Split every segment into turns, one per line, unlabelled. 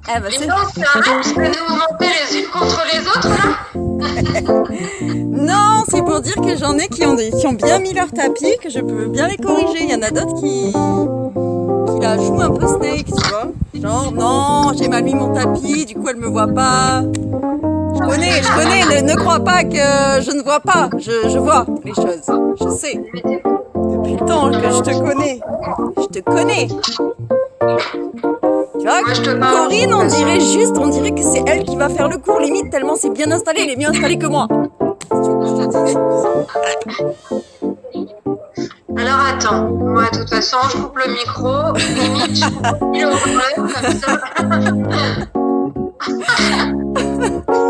Ah bah
Dis
c'est...
donc, c'est un match, tu vas nous monter les unes contre les autres là?
Non, c'est pour dire que j'en ai qui ont bien mis leur tapis, que je peux bien les corriger. Il y en a d'autres qui la jouent un peu Snake, tu vois. Genre, non, j'ai mal mis mon tapis, du coup elle me voit pas. Je connais, ne crois pas que je ne vois pas. Je vois les choses, je sais.
Mais t'es fou.
Depuis le temps que je te connais. Je te connais. Tu vois,
Moi je te parle
Corinne,
aussi parce que
on dirait que c'est elle qui va faire le cours, limite, tellement c'est bien installé, elle est mieux installée que moi. Je te dis.
Alors attends, moi de toute façon je coupe le micro, limite je coupe aussi le haut-parleur comme ça.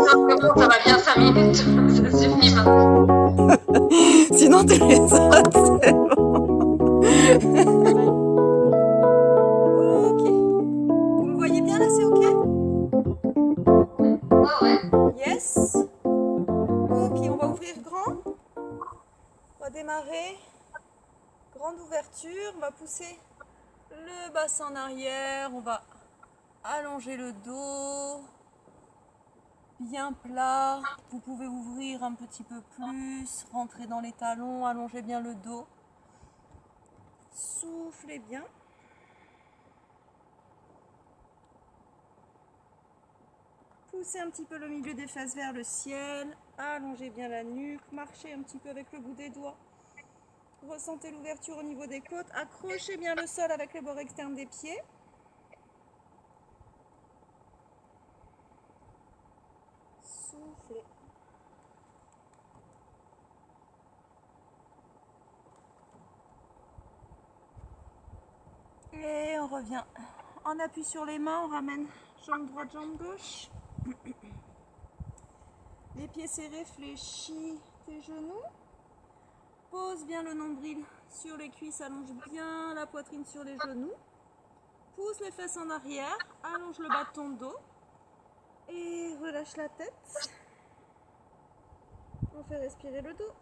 Non, c'est bon, ça va bien 5 minutes, ça suffit maintenant.
Sinon, tu les autres, c'est bon. Ok. Vous me voyez bien là, c'est ok?
Ah ouais.
Yes. Ok, on va ouvrir grand. On va démarrer. Grande ouverture. On va pousser le bassin en arrière. On va allonger le dos. Bien plat. Vous pouvez ouvrir un petit peu plus. Rentrer dans les talons. Allonger bien le dos. Soufflez bien. Poussez un petit peu le milieu des fesses vers le ciel. Allongez bien la nuque. Marchez un petit peu avec le bout des doigts. Ressentez l'ouverture au niveau des côtes. Accrochez bien le sol avec les bords externes des pieds. Soufflez. Et on revient. On appuie sur les mains, on ramène jambe droite, jambe gauche. Les pieds serrés, fléchis tes genoux. Pose bien le nombril sur les cuisses, allonge bien la poitrine sur les genoux. Pousse les fesses en arrière, allonge le bas de ton dos. Et relâche la tête. On fait respirer le dos.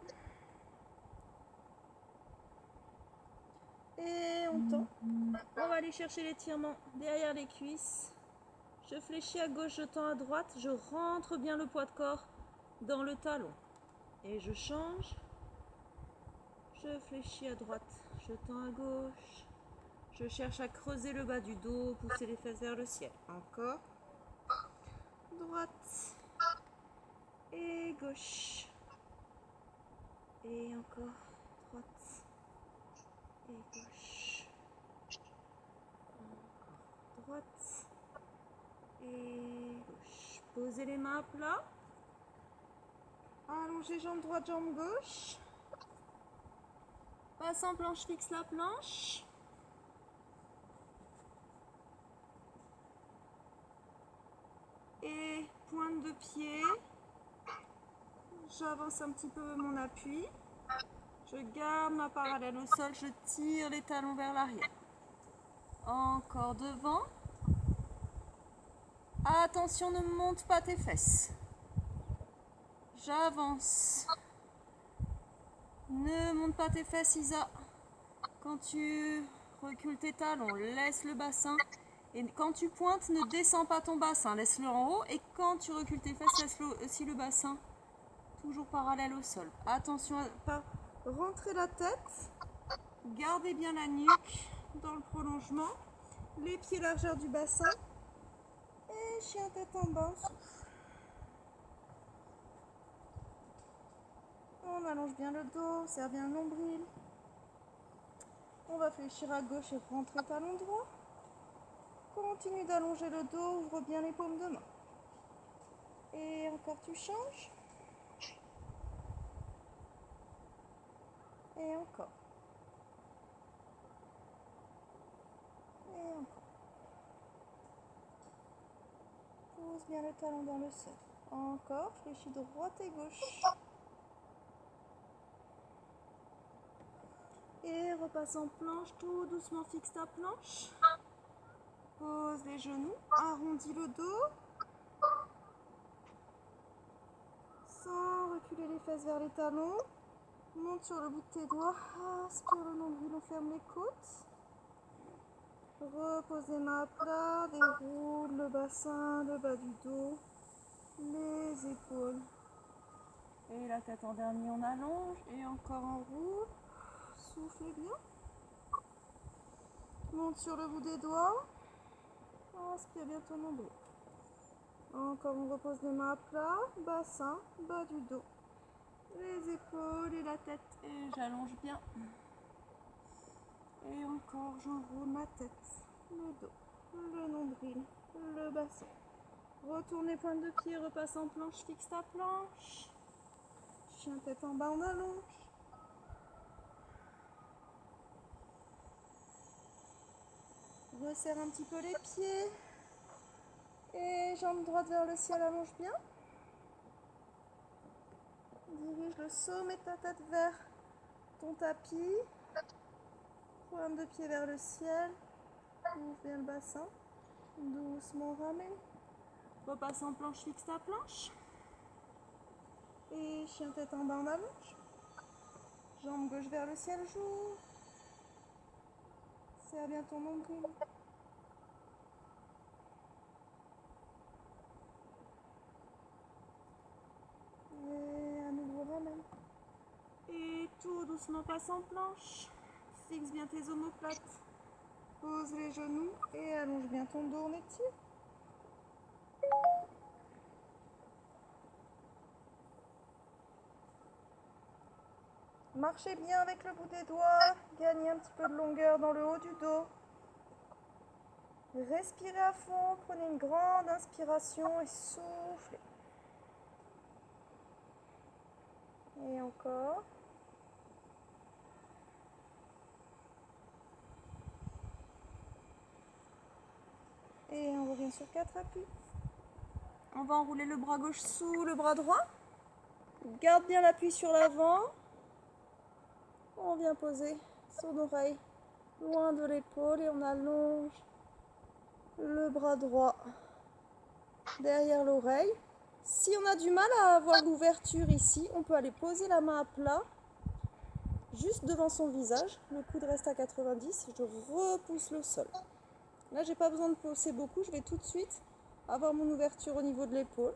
Et on tend. On va aller chercher l'étirement derrière les cuisses. Je fléchis à gauche, je tends à droite. Je rentre bien le poids de corps dans le talon. Et je change. Je fléchis à droite, je tends à gauche. Je cherche à creuser le bas du dos, pousser les fesses vers le ciel. Encore. Droite. Et gauche. Et encore. Droite. Et gauche. Encore. Droite. Et gauche. Posez les mains à plat. Allongez jambe droite, jambe gauche. Passe en planche, fixe la planche. Et pointe de pied. J'avance un petit peu mon appui. Je garde ma parallèle au sol. Je tire les talons vers l'arrière. Encore devant. Attention, ne monte pas tes fesses. J'avance. Ne monte pas tes fesses, Isa. Quand tu recules tes talons, laisse le bassin. Et quand tu pointes, ne descends pas ton bassin. Laisse-le en haut. Et quand tu recules tes fesses, laisse aussi le bassin toujours parallèle au sol. Attention à ne pas rentrer la tête. Gardez bien la nuque dans le prolongement. Les pieds largeur du bassin. Et chien tête en bas. On allonge bien le dos, serre bien le nombril. On va fléchir à gauche et rentrer talon droit. Continue d'allonger le dos, ouvre bien les paumes de main. Et encore tu changes. Et encore. Et encore. Pose bien le talon dans le sol. Encore, fléchis droite et gauche. Et repasse en planche, tout doucement fixe ta planche. Pose les genoux, arrondis le dos. Sans reculer les fesses vers les talons. Monte sur le bout de tes doigts, aspire le nombril, on ferme les côtes. Repose les mains à plat, déroule le bassin, le bas du dos, les épaules. Et la tête en dernier, on allonge et encore en roue. Soufflez bien. Monte sur le bout des doigts. Inspire bien ton nombril. Encore, on repose les mains à plat, bassin, bas du dos, les épaules et la tête. Et j'allonge bien. Et encore, j'enroule ma tête, le dos, le nombril, le bassin. Retourne les pointes de pied, repasse en planche, fixe ta planche. Chien tête en bas, on allonge. Resserre un petit peu les pieds. Et jambe droite vers le ciel, allonge bien. Dirige le sommet de ta tête vers ton tapis. Pointe de pied vers le ciel. Ouvre bien le bassin. Doucement ramène. Repasse en planche, fixe ta planche. Et chien tête en bas, on allonge. Jambe gauche vers le ciel, joue. Serre bien ton nombril. Et à nouveau ramène. Et tout doucement passe en planche. Fixe bien tes omoplates. Pose les genoux et allonge bien ton dos, on étire. Marchez bien avec le bout des doigts. Gagnez un petit peu de longueur dans le haut du dos. Respirez à fond. Prenez une grande inspiration et soufflez. Et encore. Et on revient sur 4 appuis. On va enrouler le bras gauche sous le bras droit. Garde bien l'appui sur l'avant. On vient poser son oreille loin de l'épaule et on allonge le bras droit derrière l'oreille. Si on a du mal à avoir l'ouverture ici, on peut aller poser la main à plat juste devant son visage. Le coude reste à 90, je repousse le sol. Là, j'ai pas besoin de pousser beaucoup, je vais tout de suite avoir mon ouverture au niveau de l'épaule.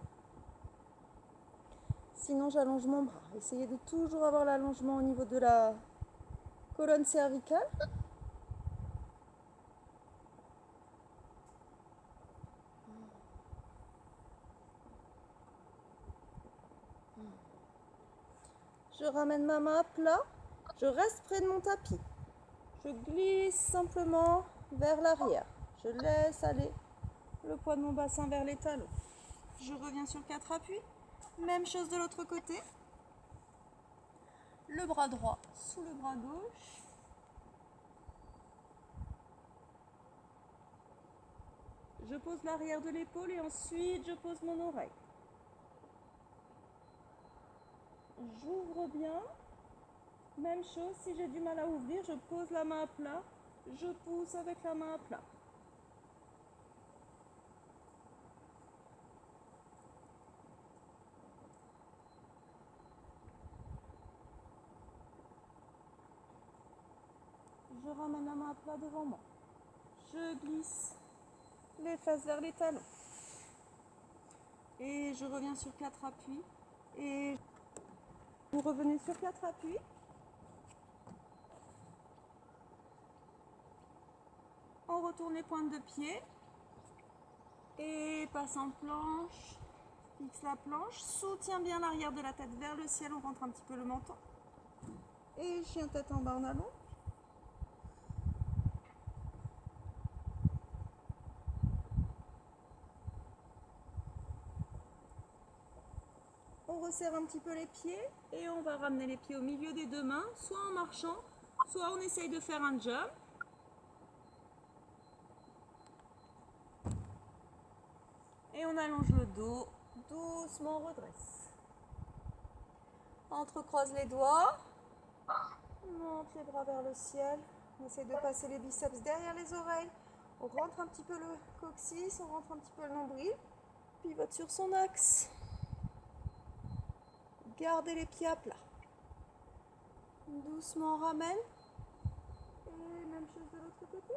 Sinon, j'allonge mon bras. Essayez de toujours avoir l'allongement au niveau de la colonne cervicale. Je ramène ma main à plat. Je reste près de mon tapis. Je glisse simplement vers l'arrière. Je laisse aller le poids de mon bassin vers les talons. Je reviens sur 4 appuis. Même chose de l'autre côté. Le bras droit sous le bras gauche. Je pose l'arrière de l'épaule et ensuite je pose mon oreille. J'ouvre bien. Même chose, si j'ai du mal à ouvrir, je pose la main à plat. Je pousse avec la main à plat. Je ramène la main à plat devant moi. Je glisse les fesses vers les talons. Et je reviens sur 4 appuis. Et vous revenez sur 4 appuis. On retourne les pointes de pied. Et passe en planche. Fixe la planche. Soutiens bien l'arrière de la tête vers le ciel. On rentre un petit peu le menton. Et chien tête en bas, on allonge. On resserre un petit peu les pieds et on va ramener les pieds au milieu des deux mains, soit en marchant, soit on essaye de faire un jump. Et on allonge le dos, doucement on redresse. Entrecroise les doigts, monte les bras vers le ciel, on essaye de passer les biceps derrière les oreilles, on rentre un petit peu le coccyx, on rentre un petit peu le nombril, pivote sur son axe. Gardez les pieds à plat. Doucement on ramène. Et même chose de l'autre côté.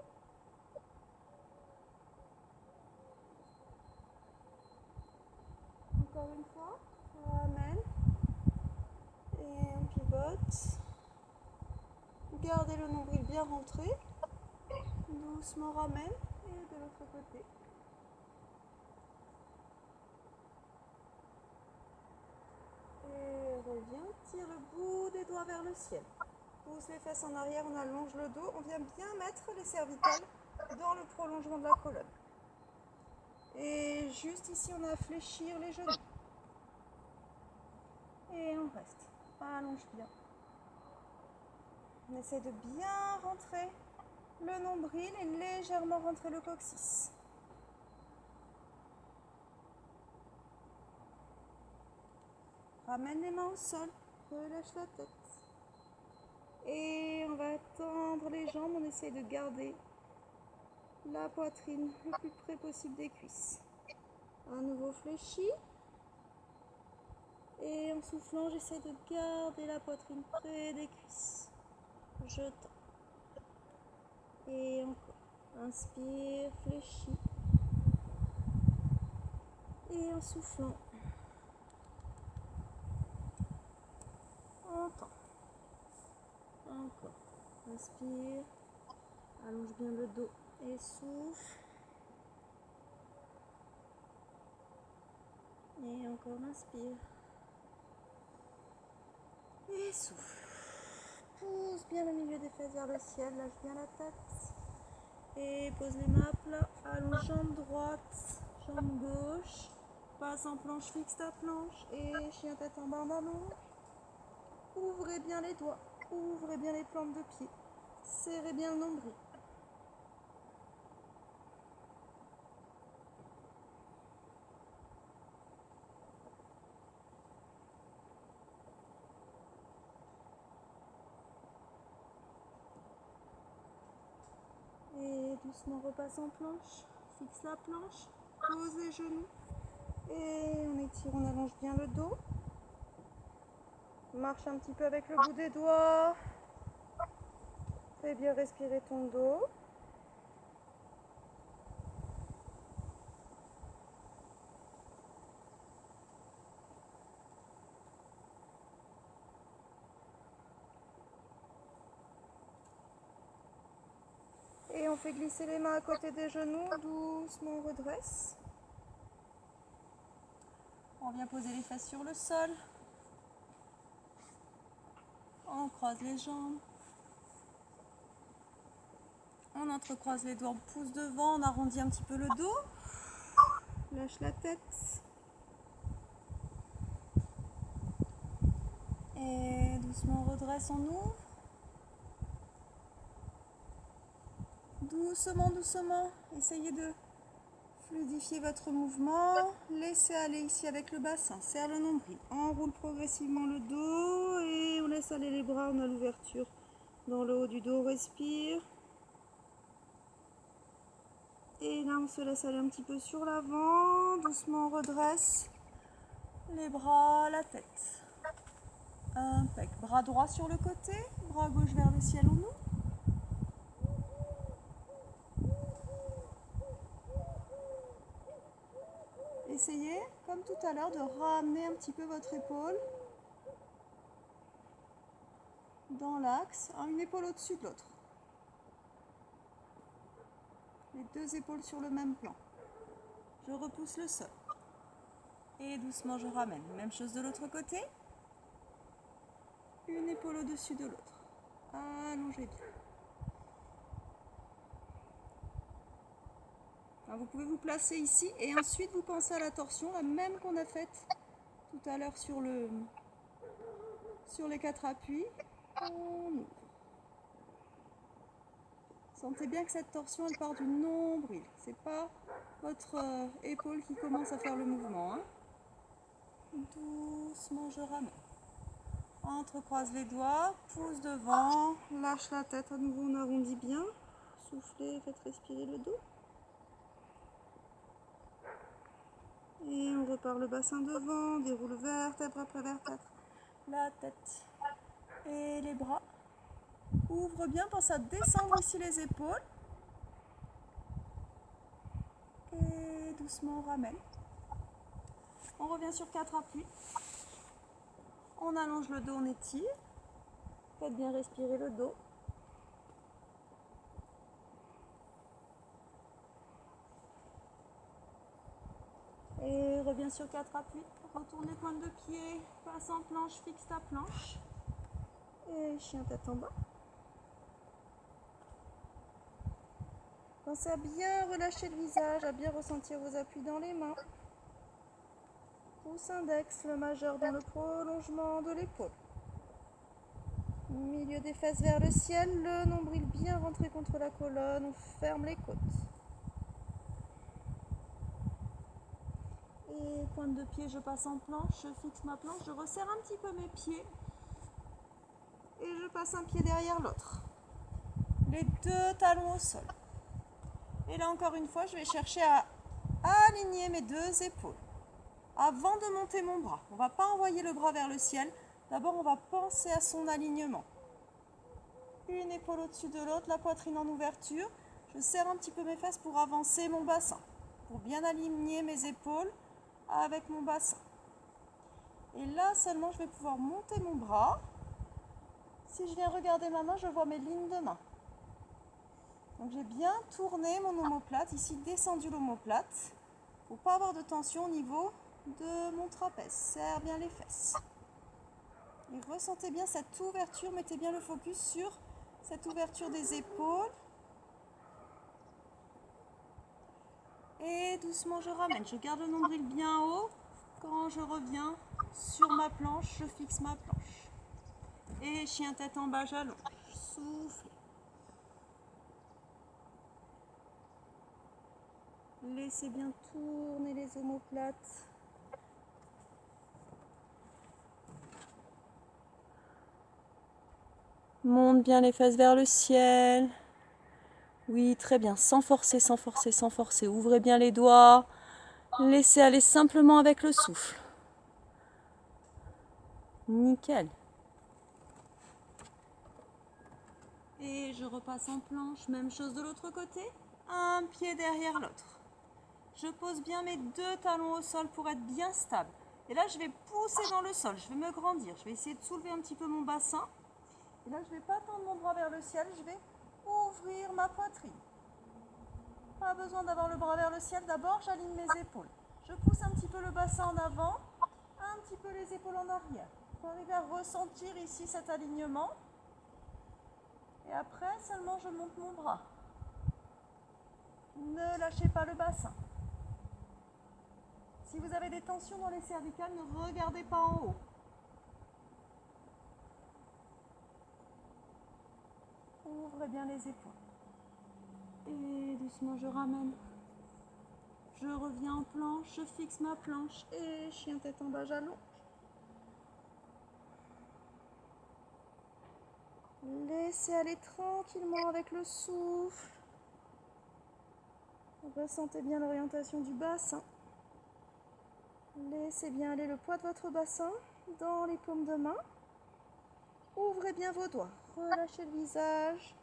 encore une fois. Ramène. Et on pivote. Gardez le nombril bien rentré. Doucement ramène. Et de l'autre côté. Et reviens. Tire le bout des doigts vers le ciel. Pousse les fesses en arrière, on allonge le dos. On vient bien mettre les cervicales dans le prolongement de la colonne. Et juste ici, on a à fléchir les genoux. Et on reste. Allonge bien. On essaie de bien rentrer le nombril et légèrement rentrer le coccyx. Ramène les mains au sol. Relâche la tête. Et on va tendre les jambes. On essaie de garder la poitrine le plus près possible des cuisses. À nouveau fléchi. Et en soufflant, j'essaie de garder la poitrine près des cuisses. Je tends. Et encore. Inspire, fléchis. Et en soufflant, on tend. Encore. Inspire. Allonge bien le dos et souffle. Et encore, inspire. Et souffle. Pousse bien le milieu des fesses vers le ciel, lâche bien la tête. Et pose les mains à plat, allonge jambe droite, jambe gauche. Passe en planche, fixe ta planche. Et chien tête en bas en ballon. Ouvrez bien les doigts, ouvrez bien les plantes de pied. Serrez bien le nombril. Et doucement repasse en planche, fixe la planche, pose les genoux. Et on étire, on allonge bien le dos. Marche un petit peu avec le bout des doigts. Fais bien respirer ton dos. Et on fait glisser les mains à côté des genoux, doucement on redresse. On vient poser les fesses sur le sol. On croise les jambes. On entrecroise les doigts, on pousse devant, on arrondit un petit peu le dos. Lâche la tête. Et doucement on redresse, on ouvre. Doucement, doucement, essayez de fluidifier votre mouvement. Laissez aller ici avec le bassin, serre le nombril. Enroule progressivement le dos et on laisse aller les bras, on a l'ouverture dans le haut du dos, respire. Et là on se laisse aller un petit peu sur l'avant, doucement on redresse les bras, la tête. Impec. Bras droit sur le côté, bras gauche vers le ciel, on ouvre. Essayez, comme tout à l'heure, de ramener un petit peu votre épaule dans l'axe, une épaule au-dessus de l'autre. Les deux épaules sur le même plan. Je repousse le sol. Et doucement, je ramène. Même chose de l'autre côté. Une épaule au-dessus de l'autre. Allongez bien. Alors vous pouvez vous placer ici et ensuite vous pensez à la torsion, la même qu'on a faite tout à l'heure sur les 4 appuis. On ouvre. Sentez bien que cette torsion elle part du nombril. C'est pas votre épaule qui commence à faire le mouvement. Doucement je ramène. Entrecroise les doigts, pousse devant, lâche la tête, à nouveau on arrondit bien. Soufflez, faites respirer le dos. Et on repart le bassin devant, déroule vertèbre après vertèbre. La tête et les bras. Ouvre bien, pense à descendre ici les épaules. Et doucement on ramène. On revient sur 4 appuis. On allonge le dos, on étire. Faites bien respirer le dos. Et reviens sur 4 appuis. Retournez pointe de pied, passe en planche, fixe ta planche. Et chien tête en bas. Pensez à bien relâcher le visage, à bien ressentir vos appuis dans les mains. Pouce index, le majeur dans le prolongement de l'épaule. Milieu des fesses vers le ciel, le nombril bien rentré contre la colonne, on ferme les côtes. Et pointe de pied, je passe en planche, je fixe ma planche, je resserre un petit peu mes pieds. Et je passe un pied derrière l'autre. Les 2 talons au sol. Et là encore une fois, je vais chercher à aligner mes 2 épaules. Avant de monter mon bras, on ne va pas envoyer le bras vers le ciel. D'abord, on va penser à son alignement. Une épaule au-dessus de l'autre, la poitrine en ouverture. Je serre un petit peu mes fesses pour avancer mon bassin, pour bien aligner mes épaules avec mon bassin. Et là seulement, je vais pouvoir monter mon bras. Si je viens regarder ma main, je vois mes lignes de main. Donc j'ai bien tourné mon omoplate, ici descendu l'omoplate, pour ne pas avoir de tension au niveau de mon trapèze. Serre bien les fesses. Et ressentez bien cette ouverture, mettez bien le focus sur cette ouverture des épaules. Et doucement je ramène, je garde le nombril bien haut. Quand je reviens sur ma planche, je fixe ma planche. Et chien tête en bas, j'allonge. Soufflez. Laissez bien tourner les omoplates. Monte bien les fesses vers le ciel. Oui, très bien. Sans forcer, sans forcer, sans forcer. Ouvrez bien les doigts. Laissez aller simplement avec le souffle. Nickel. Et je repasse en planche. Même chose de l'autre côté. Un pied derrière l'autre. Je pose bien mes 2 talons au sol pour être bien stable. Et là, je vais pousser dans le sol. Je vais me grandir. Je vais essayer de soulever un petit peu mon bassin. Et là, je ne vais pas tendre mon bras vers le ciel. Je vais ouvrir ma poitrine. Pas besoin d'avoir le bras vers le ciel. D'abord, j'aligne mes épaules. Je pousse un petit peu le bassin en avant, un petit peu les épaules en arrière. Pour arriver à ressentir ici cet alignement. Et après, seulement, je monte mon bras. Ne lâchez pas le bassin. Si vous avez des tensions dans les cervicales, ne regardez pas en haut. Ouvrez bien les épaules. Et doucement, je ramène. Je reviens en planche, je fixe ma planche et chien tête en bas, j'allonge. Laissez aller tranquillement avec le souffle. Ressentez bien l'orientation du bassin. Laissez bien aller le poids de votre bassin dans les paumes de main. Ouvrez bien vos doigts. Relâchez le visage.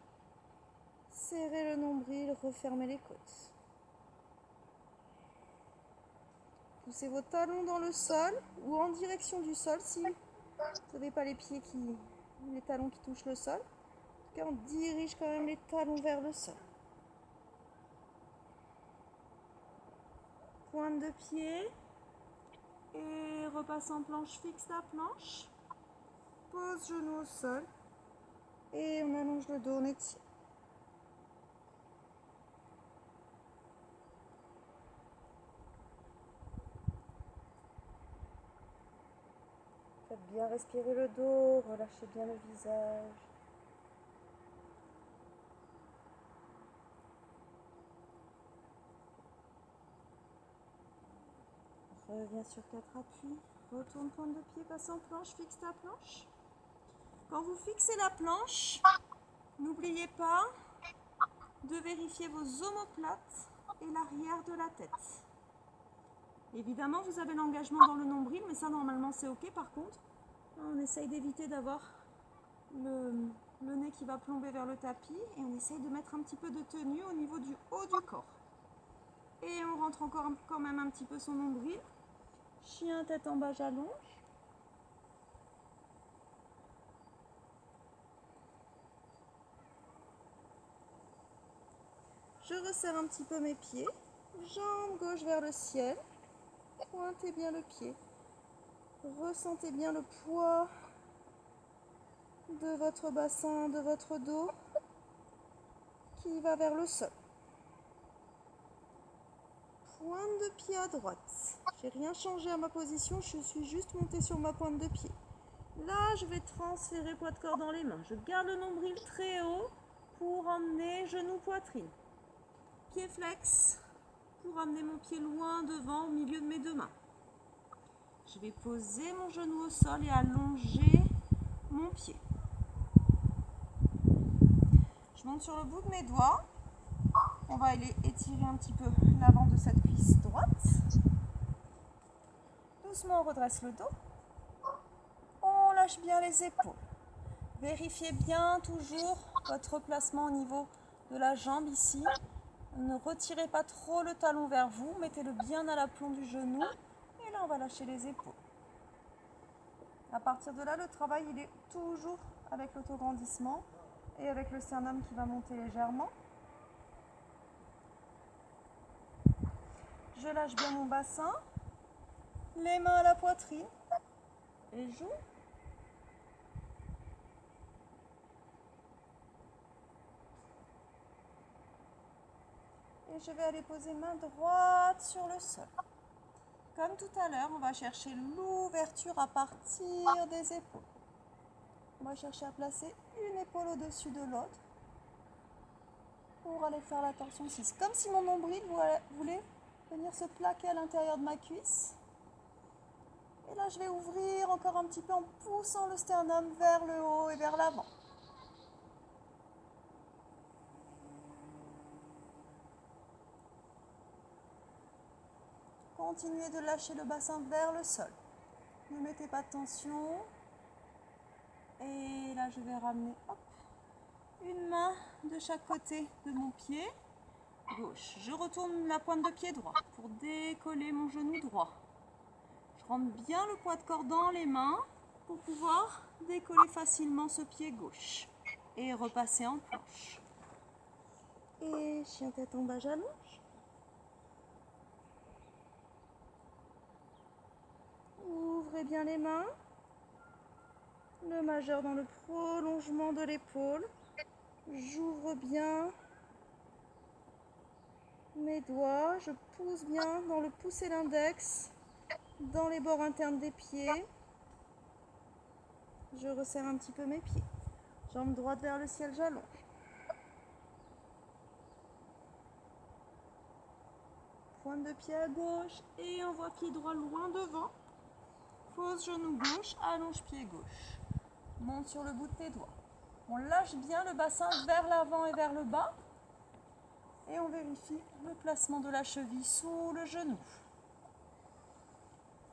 Serrez le nombril, refermez les côtes. Poussez vos talons dans le sol ou en direction du sol si vous n'avez pas les talons qui touchent le sol. En tout cas, on dirige quand même les talons vers le sol. Pointe de pied. Et repasse en planche, fixe la planche. Pose genou au sol. Et on allonge le dos, on étire. Faites bien respirer le dos, relâchez bien le visage. Reviens sur 4 appuis. Retourne pointe de pied, passe en planche, fixe ta planche. Quand vous fixez la planche, n'oubliez pas de vérifier vos omoplates et l'arrière de la tête. Évidemment, vous avez l'engagement dans le nombril, mais ça, normalement, c'est OK. Par contre, on essaye d'éviter d'avoir le nez qui va plomber vers le tapis et on essaye de mettre un petit peu de tenue au niveau du haut du corps. Et on rentre encore quand même un petit peu son nombril. Chien tête en bas, j'allonge. Je resserre un petit peu mes pieds. Jambe gauche vers le ciel. Pointez bien le pied. Ressentez bien le poids de votre bassin, de votre dos qui va vers le sol. Pointe de pied à droite. J'ai rien changé à ma position, je suis juste montée sur ma pointe de pied. Là, je vais transférer poids de corps dans les mains. Je garde le nombril très haut pour emmener genou, poitrine. Pied flex pour amener mon pied loin devant au milieu de mes deux mains. Je vais poser mon genou au sol et allonger mon pied. Je monte sur le bout de mes doigts. On va aller étirer un petit peu l'avant de cette cuisse droite. Doucement, on redresse le dos. On lâche bien les épaules. Vérifiez bien toujours votre placement au niveau de la jambe ici. Ne retirez pas trop le talon vers vous. Mettez-le bien à l'aplomb du genou. Et là, on va lâcher les épaules. À partir de là, le travail, il est toujours avec l'autograndissement et avec le sternum qui va monter légèrement. Je lâche bien mon bassin, les mains à la poitrine et j'ouvre. Et je vais aller poser main droite sur le sol. Comme tout à l'heure, on va chercher l'ouverture à partir des épaules. On va chercher à placer une épaule au-dessus de l'autre pour aller faire la torsion 6. Comme si mon nombril voulait venir se plaquer à l'intérieur de ma cuisse. Et là, je vais ouvrir encore un petit peu en poussant le sternum vers le haut et vers l'avant. Continuez de lâcher le bassin vers le sol. Ne mettez pas de tension. Et là, je vais ramener une main de chaque côté de mon pied gauche. Je retourne la pointe de pied droit pour décoller mon genou droit. Je rentre bien le poids de corps dans les mains pour pouvoir décoller facilement ce pied gauche et repasser en planche. Et chien tête en bas, j'allonge. Ouvrez bien les mains. Le majeur dans le prolongement de l'épaule. J'ouvre bien mes doigts. Je pousse bien dans le pouce et l'index, dans les bords internes des pieds. Je resserre un petit peu mes pieds. Jambe droite vers le ciel, j'allonge. Pointe de pied à gauche et envoie pied droit loin devant. Pose genou gauche, allonge pied gauche. Monte sur le bout de tes doigts. On lâche bien le bassin vers l'avant et vers le bas. Et on vérifie le placement de la cheville sous le genou.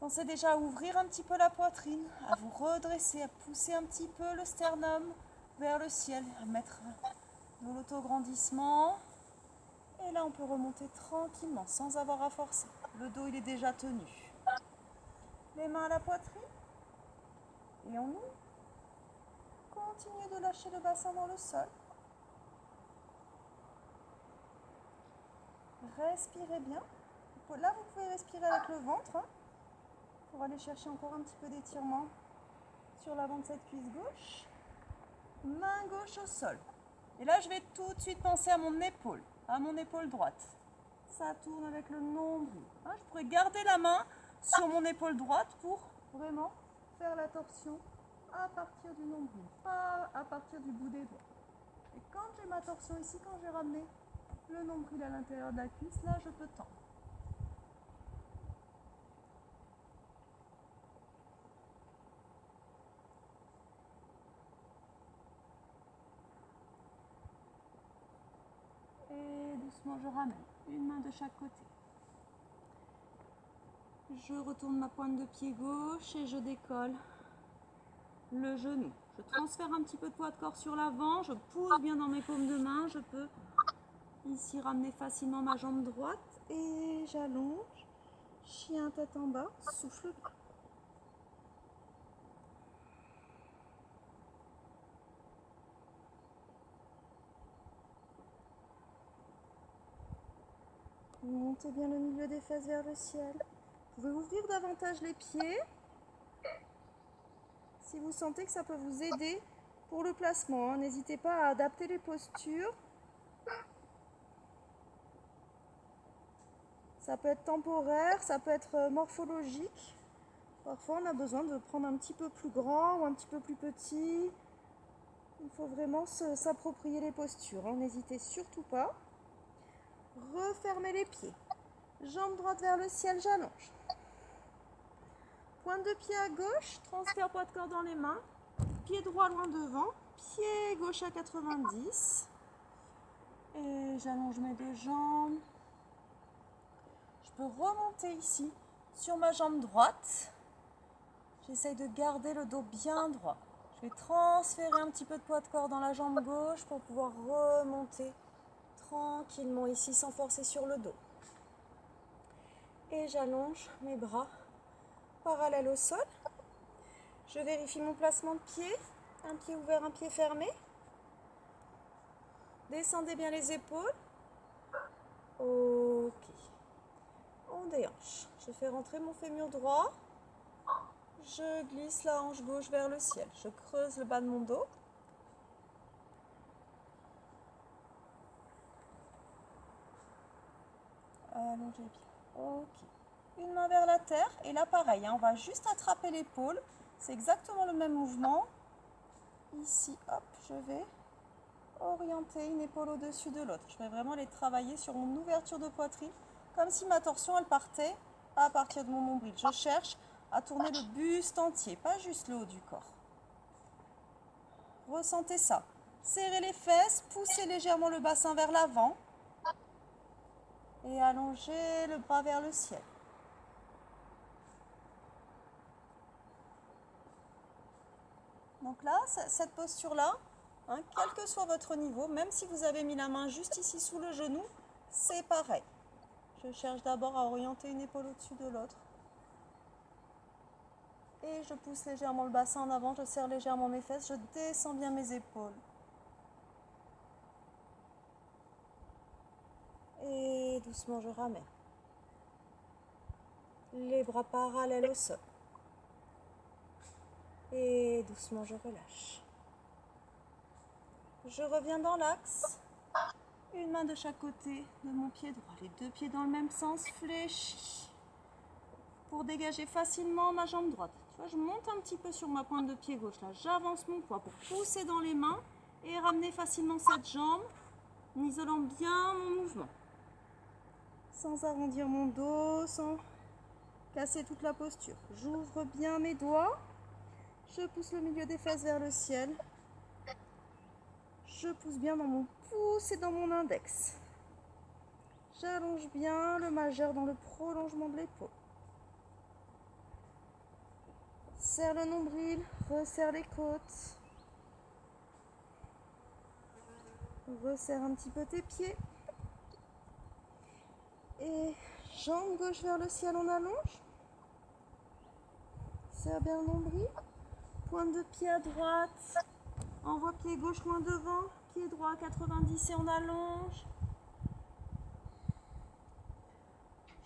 Pensez déjà à ouvrir un petit peu la poitrine, à vous redresser, à pousser un petit peu le sternum vers le ciel, à mettre de l'autograndissement. Et là, on peut remonter tranquillement, sans avoir à forcer. Le dos, il est déjà tenu. Les mains à la poitrine. Et on ouvre. Continuez de lâcher le bassin dans le sol. Respirez bien. Là, vous pouvez respirer avec le ventre pour aller chercher encore un petit peu d'étirement sur l'avant de cette cuisse gauche. Main gauche au sol. Et là, je vais tout de suite penser à mon épaule droite. Ça tourne avec le nombril. Je pourrais garder la main sur mon épaule droite pour vraiment faire la torsion à partir du nombril, pas à partir du bout des doigts. Et quand j'ai ma torsion ici, quand j'ai ramené le nombril à l'intérieur de la cuisse, là, je peux tendre. Et doucement, je ramène une main de chaque côté. Je retourne ma pointe de pied gauche et je décolle le genou. Je transfère un petit peu de poids de corps sur l'avant, je pousse bien dans mes paumes de main, je peux ici ramener facilement ma jambe droite et j'allonge. Chien tête en bas, souffle bien. Montez bien le milieu des fesses vers le ciel. Vous pouvez ouvrir davantage les pieds si vous sentez que ça peut vous aider pour le placement. N'hésitez pas à adapter les postures. Ça peut être temporaire, ça peut être morphologique. Parfois, on a besoin de prendre un petit peu plus grand ou un petit peu plus petit. Il faut vraiment s'approprier les postures. N'hésitez surtout pas. Refermez les pieds. Jambe droite vers le ciel, j'allonge. Pointe de pied à gauche, transfert poids de corps dans les mains. Pied droit loin devant, pied gauche à 90. Et j'allonge mes deux jambes. Je peux remonter ici sur ma jambe droite. J'essaye de garder le dos bien droit. Je vais transférer un petit peu de poids de corps dans la jambe gauche pour pouvoir remonter tranquillement ici sans forcer sur le dos. Et j'allonge mes bras parallèles au sol. Je vérifie mon placement de pied. Un pied ouvert, un pied fermé. Descendez bien les épaules. Ok. On déhanche. Je fais rentrer mon fémur droit. Je glisse la hanche gauche vers le ciel. Je creuse le bas de mon dos. Allongez bien. Ok. Une main vers la terre. Et là, pareil, on va juste attraper l'épaule. C'est exactement le même mouvement. Ici, hop, je vais orienter une épaule au-dessus de l'autre. Je vais vraiment les travailler sur mon ouverture de poitrine, comme si ma torsion, elle partait à partir de mon nombril. Je cherche à tourner le buste entier, pas juste le haut du corps. Ressentez ça. Serrez les fesses, poussez légèrement le bassin vers l'avant et allongez le bras vers le ciel. Donc là, cette posture-là, quel que soit votre niveau, même si vous avez mis la main juste ici sous le genou, c'est pareil. Je cherche d'abord à orienter une épaule au-dessus de l'autre. Et je pousse légèrement le bassin en avant, je serre légèrement mes fesses, je descends bien mes épaules. Et doucement, je ramène. Les bras parallèles au sol. Et doucement, je relâche. Je reviens dans l'axe. Une main de chaque côté de mon pied droit. Les deux pieds dans le même sens, fléchis. Pour dégager facilement ma jambe droite. Tu vois, je monte un petit peu sur ma pointe de pied gauche. Là, j'avance mon poids pour pousser dans les mains et ramener facilement cette jambe en isolant bien mon mouvement. Sans arrondir mon dos, sans casser toute la posture. J'ouvre bien mes doigts. Je pousse le milieu des fesses vers le ciel. Je pousse bien dans mon pouce et dans mon index. J'allonge bien le majeur dans le prolongement de l'épaule. Serre le nombril, resserre les côtes. Resserre un petit peu tes pieds. Et jambe gauche vers le ciel, on allonge. Serre bien le nombril. Pointe de pied à droite. Envoie pied gauche loin devant. Pied droit à 90 et on allonge.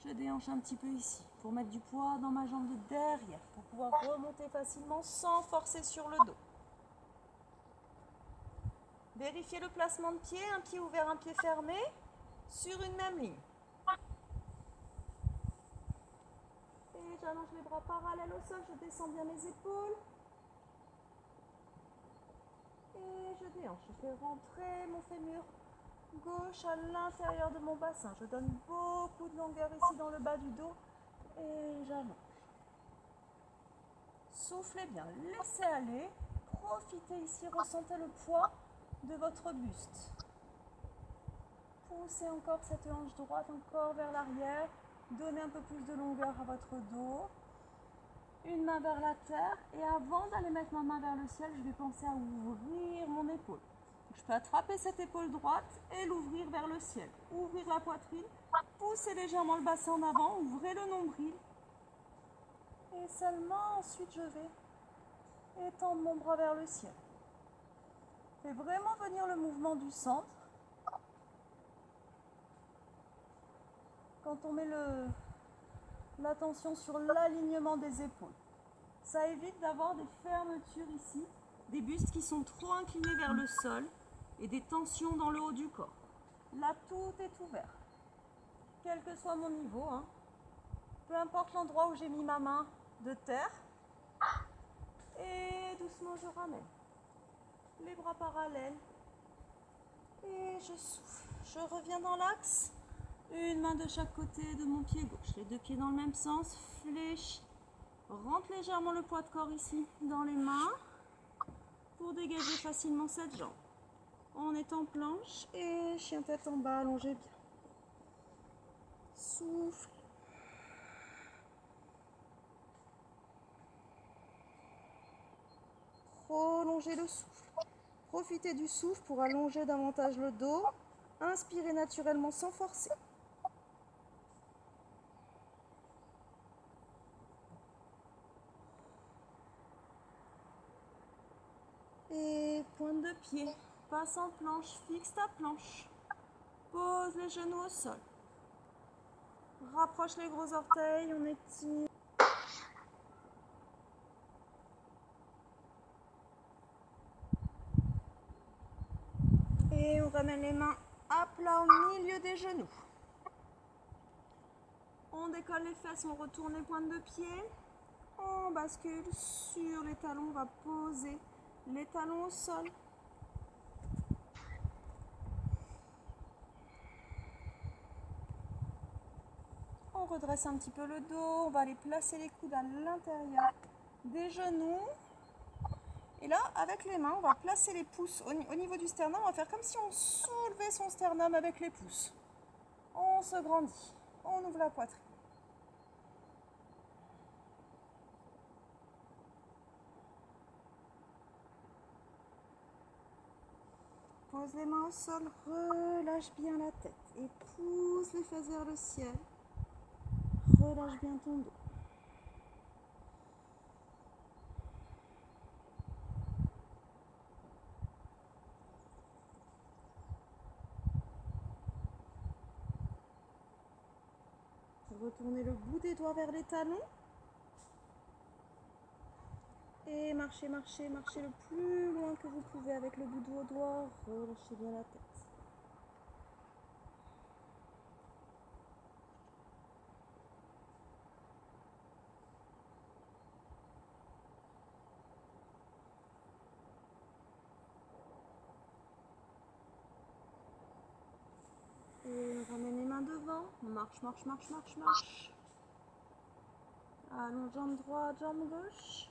Je déhanche un petit peu ici pour mettre du poids dans ma jambe de derrière, pour pouvoir remonter facilement sans forcer sur le dos. Vérifiez le placement de pied, un pied ouvert, un pied fermé, sur une même ligne. Et j'allonge les bras parallèles au sol, je descends bien mes épaules. Et je déhanche, je fais rentrer mon fémur gauche à l'intérieur de mon bassin. Je donne beaucoup de longueur ici dans le bas du dos et j'allonge. Soufflez bien, laissez aller. Profitez ici, ressentez le poids de votre buste. Poussez encore cette hanche droite encore vers l'arrière. Donnez un peu plus de longueur à votre dos. Une main vers la terre. Et avant d'aller mettre ma main vers le ciel, je vais penser à ouvrir mon épaule. Je peux attraper cette épaule droite et l'ouvrir vers le ciel. Ouvrir la poitrine, pousser légèrement le bassin en avant, ouvrez le nombril. Et seulement ensuite je vais étendre mon bras vers le ciel. Fais vraiment venir le mouvement du centre. Quand on met l'attention sur l'alignement des épaules, ça évite d'avoir des fermetures ici, des bustes qui sont trop inclinés vers le sol et des tensions dans le haut du corps. Là, tout est ouvert, quel que soit mon niveau, hein. Peu importe l'endroit où j'ai mis ma main de terre. Et doucement, je ramène les bras parallèles et je souffle. Je reviens dans l'axe. Une main de chaque côté de mon pied gauche. Les deux pieds dans le même sens. Fléchis. Rentre légèrement le poids de corps ici dans les mains pour dégager facilement cette jambe. On est en planche et chien tête en bas, allongez bien. Souffle. Prolongez le souffle. Profitez du souffle pour allonger davantage le dos. Inspirez naturellement sans forcer. Et pointe de pied. Passe en planche, fixe ta planche. Pose les genoux au sol. Rapproche les gros orteils, on étire. Et on ramène les mains à plat au milieu des genoux. On décolle les fesses, on retourne les pointes de pied. On bascule sur les talons, on va poser les talons au sol. On redresse un petit peu le dos, on va aller placer les coudes à l'intérieur des genoux. Et là, avec les mains, on va placer les pouces au niveau du sternum. On va faire comme si on soulevait son sternum avec les pouces. On se grandit, on ouvre la poitrine. Pose les mains au sol, relâche bien la tête et pousse les fesses vers le ciel. Relâche bien ton dos. Retournez le bout des doigts vers les talons. Et marchez, marchez, marchez le plus loin que vous pouvez avec le bout de vos doigts. Relâchez bien la tête. Et on ramène les mains devant. Marche, marche, marche, marche, marche. Allons, jambe droite, jambe gauche.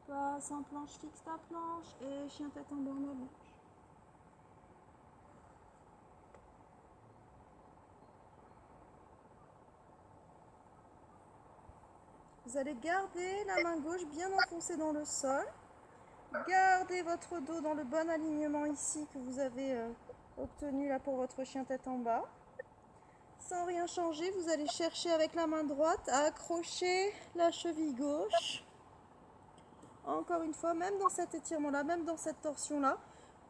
Passe en planche, fixe ta planche. Et chien tête en bas, en allonge. Vous allez garder la main gauche bien enfoncée dans le sol. Gardez votre dos dans le bon alignement ici que vous avez obtenu là pour votre chien tête en bas. Sans rien changer, vous allez chercher avec la main droite à accrocher la cheville gauche. Encore une fois, même dans cet étirement-là, même dans cette torsion-là,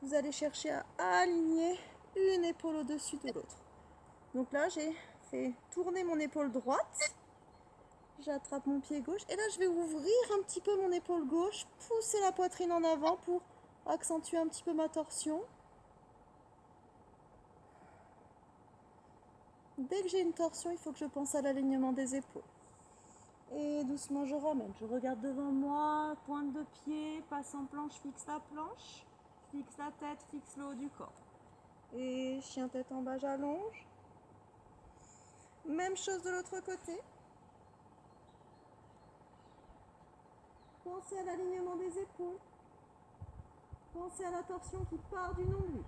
vous allez chercher à aligner une épaule au-dessus de l'autre. Donc là, j'ai fait tourner mon épaule droite. J'attrape mon pied gauche et là je vais ouvrir un petit peu mon épaule gauche, pousser la poitrine en avant pour accentuer un petit peu ma torsion. Dès que j'ai une torsion, il faut que je pense à l'alignement des épaules. Et doucement je ramène, je regarde devant moi, pointe de pied, passe en planche, fixe la planche, fixe la tête, fixe le haut du corps. Et chien tête en bas, j'allonge. Même chose de l'autre côté. Pensez à l'alignement des épaules. Pensez à la torsion qui part du nombril.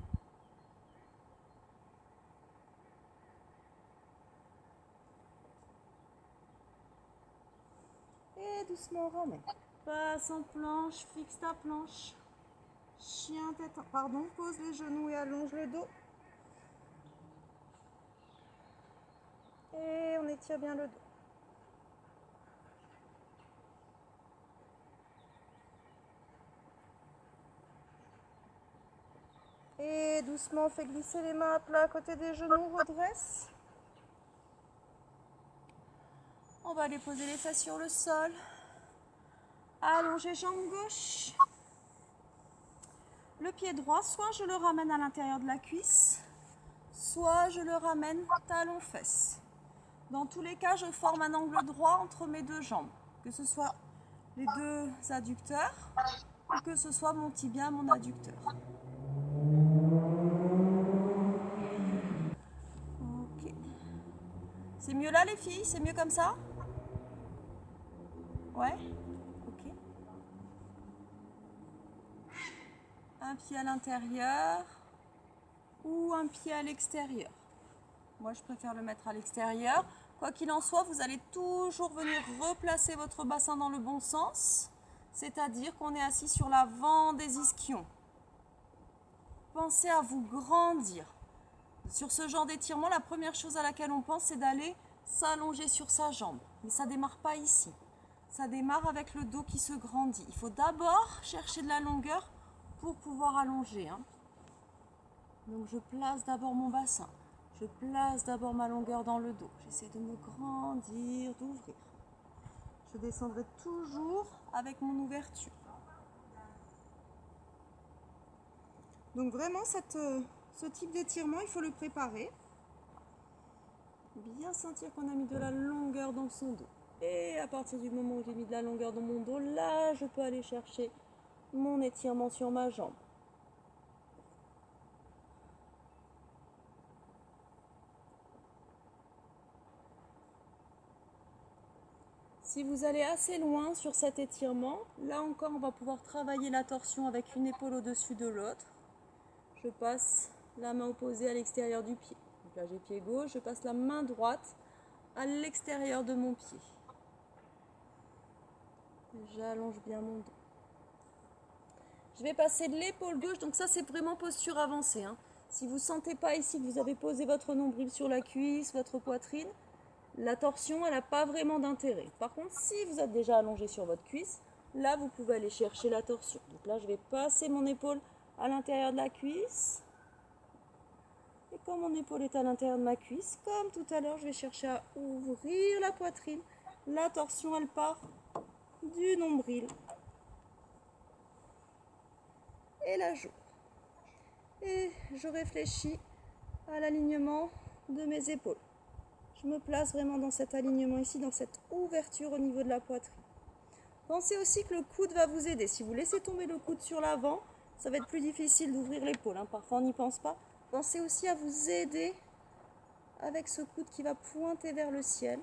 Et doucement on ramène. Passe en planche, fixe ta planche. Chien tête, pardon, pose les genoux et allonge le dos. Et on étire bien le dos. Et doucement, on fait glisser les mains à plat à côté des genoux, redresse. On va aller poser les fesses sur le sol. Allonger jambe gauche. Le pied droit, soit je le ramène à l'intérieur de la cuisse, soit je le ramène talon-fesse. Dans tous les cas, je forme un angle droit entre mes deux jambes, que ce soit les deux adducteurs ou que ce soit mon tibia, mon adducteur. Ok. C'est mieux là les filles? C'est mieux comme ça? Ouais? Ok. Un pied à l'intérieur ou un pied à l'extérieur. Moi, je préfère le mettre à l'extérieur. Quoi qu'il en soit, vous allez toujours venir replacer votre bassin dans le bon sens, c'est-à-dire qu'on est assis sur l'avant des ischions. Pensez à vous grandir. Sur ce genre d'étirement, la première chose à laquelle on pense, c'est d'aller s'allonger sur sa jambe. Mais ça ne démarre pas ici. Ça démarre avec le dos qui se grandit. Il faut d'abord chercher de la longueur pour pouvoir allonger. Donc je place d'abord mon bassin. Je place d'abord ma longueur dans le dos. J'essaie de me grandir, d'ouvrir. Je descendrai toujours avec mon ouverture. Donc vraiment, ce type d'étirement, il faut le préparer. Bien sentir qu'on a mis de la longueur dans son dos. Et à partir du moment où j'ai mis de la longueur dans mon dos, là, je peux aller chercher mon étirement sur ma jambe. Si vous allez assez loin sur cet étirement, là encore, on va pouvoir travailler la torsion avec une épaule au-dessus de l'autre. Je passe la main opposée à l'extérieur du pied. Donc là, j'ai pied gauche, je passe la main droite à l'extérieur de mon pied. J'allonge bien mon dos. Je vais passer de l'épaule gauche, donc ça c'est vraiment posture avancée. Si vous ne sentez pas ici que vous avez posé votre nombril sur la cuisse, votre poitrine, la torsion elle n'a pas vraiment d'intérêt. Par contre, si vous êtes déjà allongé sur votre cuisse, là vous pouvez aller chercher la torsion. Donc là je vais passer mon épaule à l'intérieur de la cuisse. Et quand mon épaule est à l'intérieur de ma cuisse, comme tout à l'heure, je vais chercher à ouvrir la poitrine. La torsion elle part du nombril et la joue. Et je réfléchis à l'alignement de mes épaules. Je me place vraiment dans cet alignement ici, dans cette ouverture au niveau de la poitrine. Pensez aussi que le coude va vous aider. Si vous laissez tomber le coude sur l'avant, ça va être plus difficile d'ouvrir l'épaule. Parfois on n'y pense pas. Pensez aussi à vous aider avec ce coude qui va pointer vers le ciel.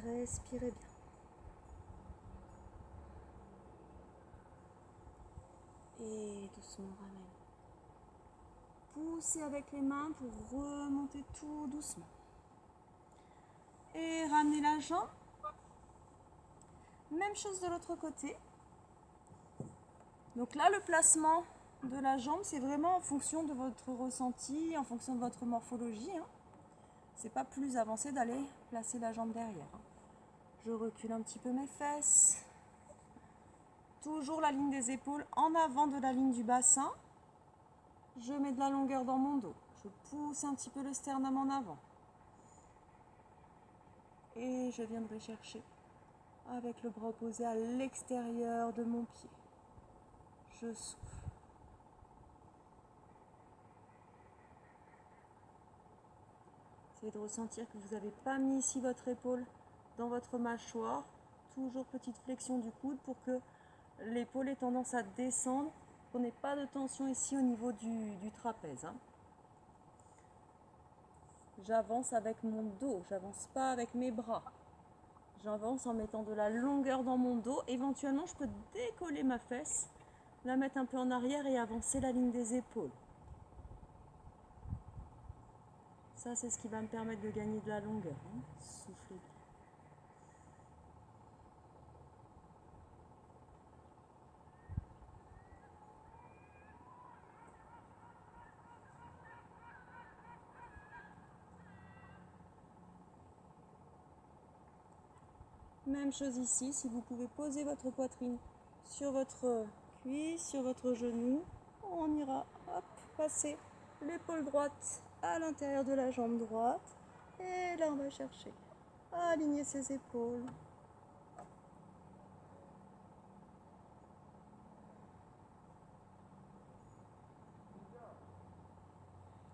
Respirez bien. Et doucement ramène. Poussez avec les mains pour remonter tout doucement. Et ramenez la jambe. Même chose de l'autre côté. Donc là, le placement de la jambe, c'est vraiment en fonction de votre ressenti, en fonction de votre morphologie. C'est pas plus avancé d'aller placer la jambe derrière. Je recule un petit peu mes fesses. Toujours la ligne des épaules en avant de la ligne du bassin. Je mets de la longueur dans mon dos. Je pousse un petit peu le sternum en avant. Et je viendrai chercher avec le bras opposé à l'extérieur de mon pied. Je souffle. Essayez de ressentir que vous n'avez pas mis ici votre épaule dans votre mâchoire. Toujours petite flexion du coude pour que l'épaule ait tendance à descendre. Qu'on n'ait pas de tension ici au niveau du trapèze. J'avance avec mon dos, j'avance pas avec mes bras. J'avance en mettant de la longueur dans mon dos. Éventuellement, je peux décoller ma fesse la mettre un peu en arrière et avancer la ligne des épaules. Ça, c'est ce qui va me permettre de gagner de la longueur. Soufflez bien. Même chose ici, si vous pouvez poser votre poitrine sur votre cuisse, sur votre genou, on ira passer l'épaule droite à l'intérieur de la jambe droite. Et là, on va chercher à aligner ses épaules.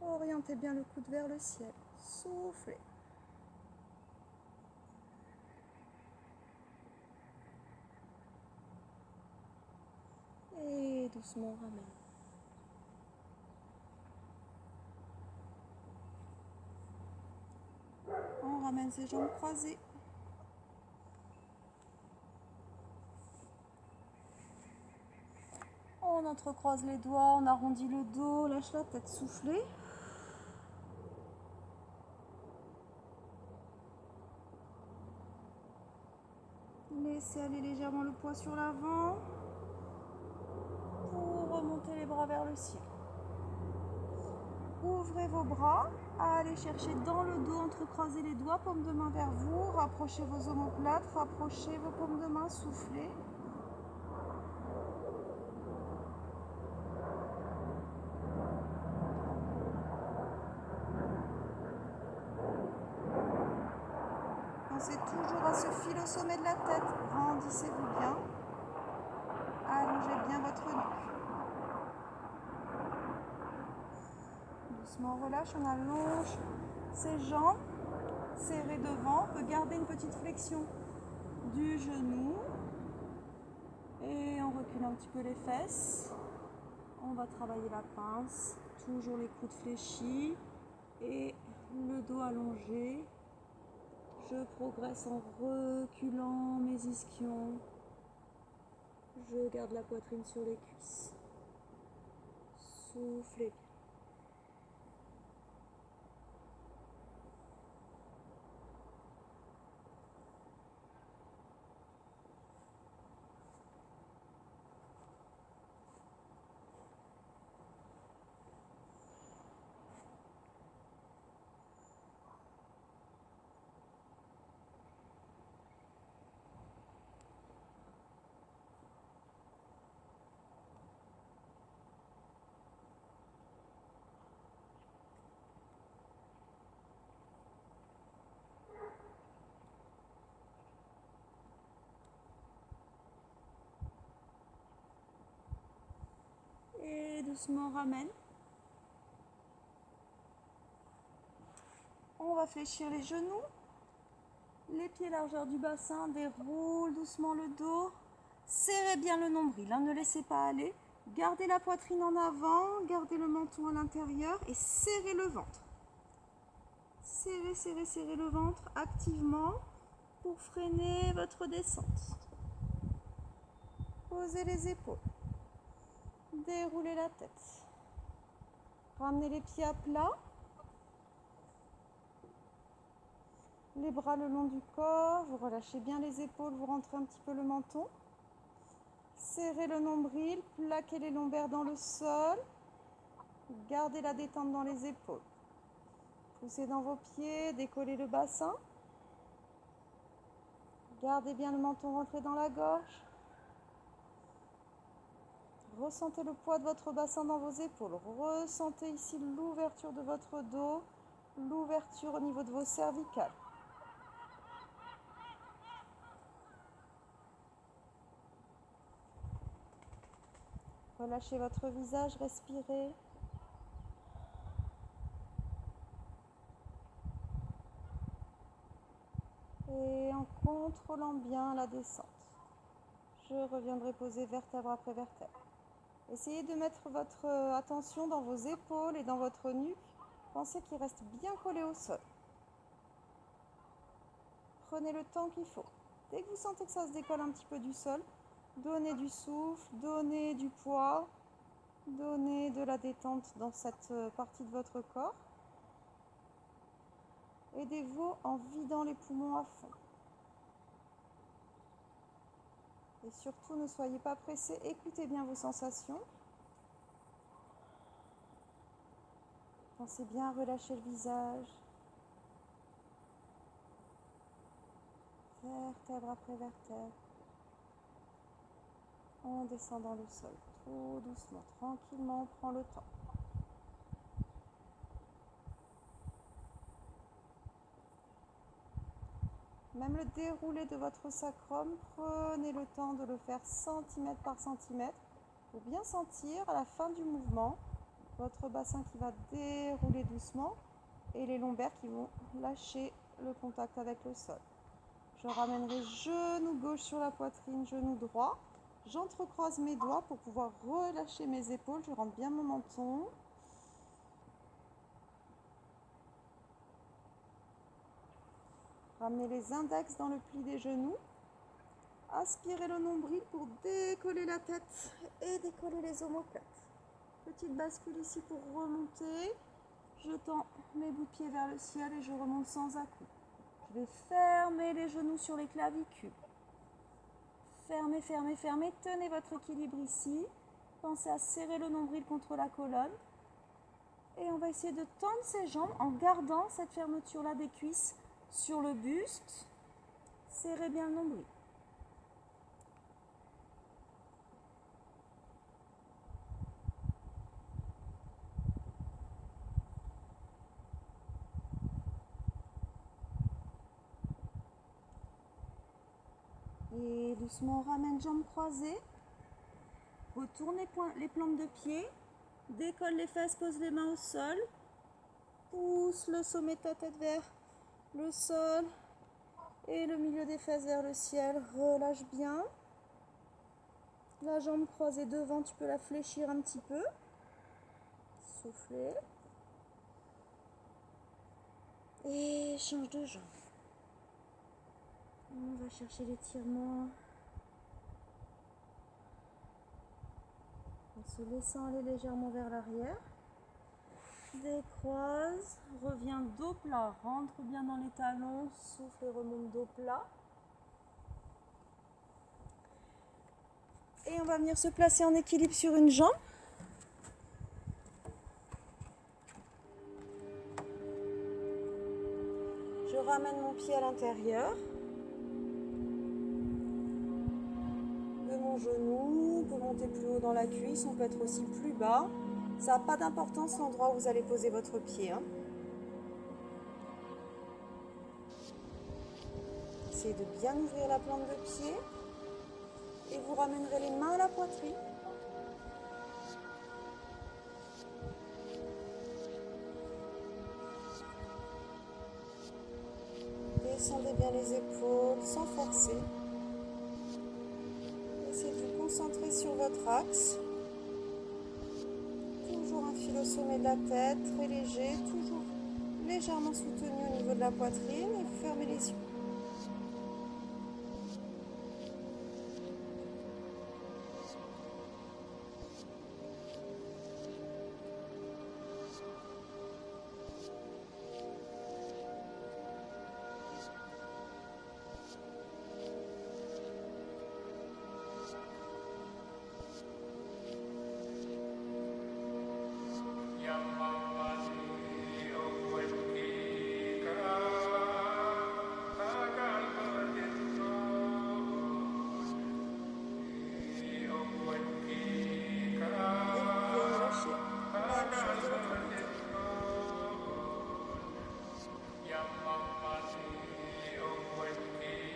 Orientez bien le coude vers le ciel. Soufflez. Et doucement, on ramène. On ramène ses jambes croisées. On entrecroise les doigts, on arrondit le dos, lâche la tête, soufflez. Laissez aller légèrement le poids sur l'avant pour remonter les bras vers le ciel. Ouvrez vos bras, allez chercher dans le dos, entrecroisez les doigts, paume de main vers vous, rapprochez vos omoplates, rapprochez vos paumes de main, soufflez. Pensez toujours à ce fil au sommet de la tête, grandissez-vous bien, allongez bien votre nuque. Doucement on relâche, on allonge ses jambes, serrées devant, on peut garder une petite flexion du genou et on recule un petit peu les fesses. On va travailler la pince, toujours les coudes fléchis et le dos allongé. Je progresse en reculant mes ischions. Je garde la poitrine sur les cuisses. Soufflez bien. Et doucement on ramène. On va fléchir les genoux, les pieds largeur du bassin, déroule doucement le dos. Serrez bien le nombril, ne laissez pas aller. Gardez la poitrine en avant, gardez le menton à l'intérieur et serrez le ventre. Serrez, serrez, serrez le ventre activement pour freiner votre descente. Posez les épaules. Déroulez la tête. Ramenez les pieds à plat. Les bras le long du corps. Vous relâchez bien les épaules, vous rentrez un petit peu le menton. Serrez le nombril, plaquez les lombaires dans le sol. Gardez la détente dans les épaules. Poussez dans vos pieds, décollez le bassin. Gardez bien le menton rentré dans la gorge. Ressentez le poids de votre bassin dans vos épaules. Ressentez ici l'ouverture de votre dos, l'ouverture au niveau de vos cervicales. Relâchez votre visage, respirez. Et en contrôlant bien la descente, je reviendrai poser vertèbre après vertèbre. Essayez de mettre votre attention dans vos épaules et dans votre nuque. Pensez qu'ils restent bien collés au sol. Prenez le temps qu'il faut. Dès que vous sentez que ça se décolle un petit peu du sol, Donnez du souffle, donnez du poids, donnez de la détente dans cette partie de votre corps. Aidez-vous en vidant les poumons à fond. Et surtout, ne soyez pas pressés, écoutez bien vos sensations. Pensez bien à relâcher le visage. Vertèbre après vertèbre. En descendant le sol, tout doucement, tranquillement, on prend le temps. Même le déroulé de votre sacrum, prenez le temps de le faire centimètre par centimètre pour bien sentir à la fin du mouvement votre bassin qui va dérouler doucement et les lombaires qui vont lâcher le contact avec le sol. Je ramènerai genou gauche sur la poitrine, genou droit. J'entrecroise mes doigts pour pouvoir relâcher mes épaules. Je rentre bien mon menton. Ramenez les index dans le pli des genoux. Aspirez le nombril pour décoller la tête et décoller les omoplates. Petite bascule ici pour remonter. Je tends mes bouts de pied vers le ciel et je remonte sans à-coups. Je vais fermer les genoux sur les clavicules. Fermez, fermez, fermez. Tenez votre équilibre ici. Pensez à serrer le nombril contre la colonne. Et on va essayer de tendre ses jambes en gardant cette fermeture-là des cuisses sur le buste. Serrez bien le nombril. Et doucement, on ramène jambes croisées. Retourne les plantes de pied. Décolle les fesses, pose les mains au sol. Pousse le sommet de ta tête vers le sol. Et le milieu des fesses vers le ciel. Relâche bien. La jambe croisée devant, tu peux la fléchir un petit peu. Soufflez. Et change de jambe. On va chercher l'étirement. En se laissant aller légèrement vers l'arrière. Décroise. Reviens dos plat. Rentre bien dans les talons. Souffle et remonte dos plat. Et on va venir se placer en équilibre sur une jambe. Je ramène mon pied à l'intérieur de mon genou. On peut monter plus haut dans la cuisse, on peut être aussi plus bas. Ça n'a pas d'importance l'endroit où vous allez poser votre pied. Essayez de bien ouvrir la plante de pied. Et vous ramènerez les mains à la poitrine. Descendez bien les épaules sans forcer. Essayez de vous concentrer sur votre axe. Toujours un fil au sommet de la tête, très léger, toujours légèrement soutenu au niveau de la poitrine et vous fermez les yeux.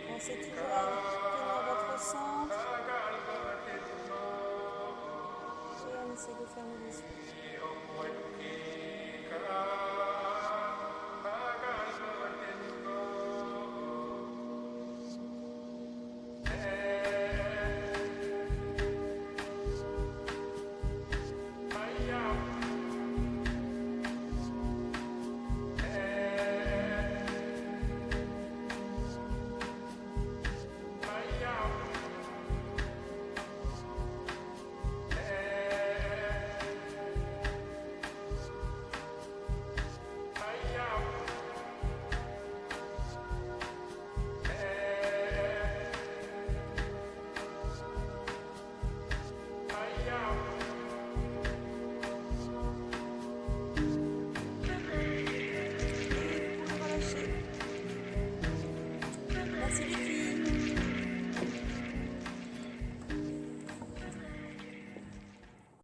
Pensez toujours à tenir votre centre. Et on essaie de fermer les yeux.